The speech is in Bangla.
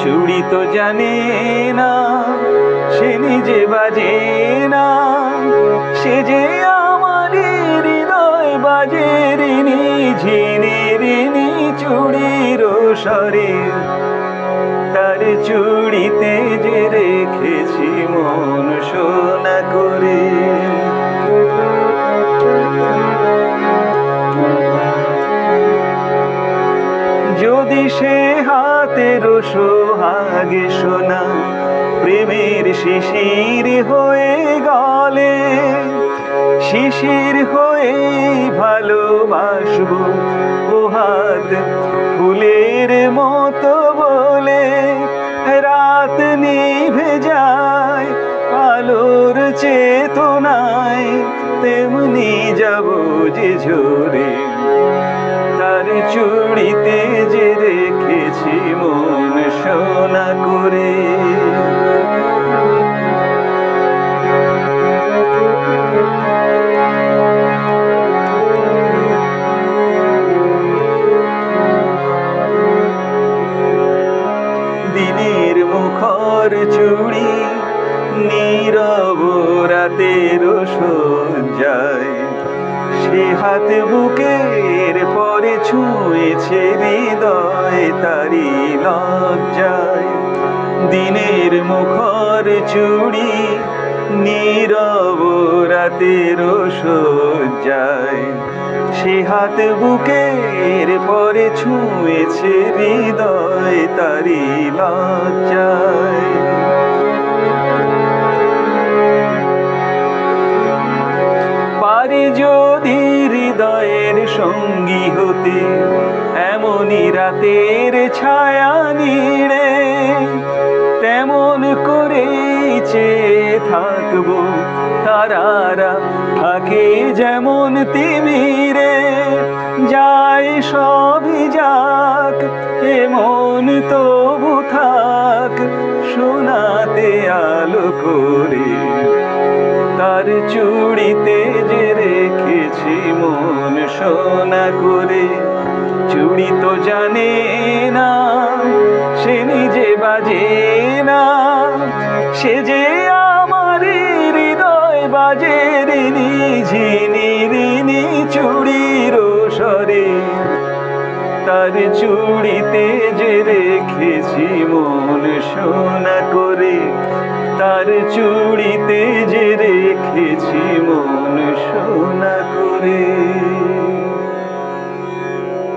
চুড়ি তো জানে না, সে নিজে বাজে না, সে যে আমার হৃদয় বাজে রিনি ঝিনি রিনি চুড়ির স্বরে। তার চুড়িতে যে রেখেছি মন সোনা করে। যদি সে হাতের সোহাগে সোনা প্রেমের শিশির হয়ে গলে, শিশির হয়ে ভালোবাসবো ও হাত ফুলের মতো বলে। রাত নিভে যায় আলোর চেতনায়, তেমনি যাব যে ঝরে। তার চুড়িতে যে রেখেছি মন সোনা করে। দিনের মুখর চুড়ি নীরব রাতের সজ্জায়, সে হাত বুকের পরে ছুঁয়েছে হৃদয় তারি লজ্জায়। দিনের মুখর চুড়ি নীরব রাতের সজ্জায়, সে হাত বুকের পরে ছুঁয়েছে হৃদয় তারি লজ্জায়। পারি যদি হৃদয়ের সঙ্গী হতে এমনই রাতের ছায়া নিড়ে, তেমন করে চেয়ে থাকবো তারারা থাকে যেমন তিমিরে। যায় সবই যাক এমন তবু থাক সোনাতে আলো করে। তার চুড়িতে যে রেখেছি মন সোনা করে। চুড়ি তো জানে না, সে নিজে বাজে না, সে যে আমার হৃদয় বাজে রিনি ঝিনি রিনি চুড়ির স্বরে। তার চুড়িতে যে রেখেছি মন সোনা করে। তার চুড়িতে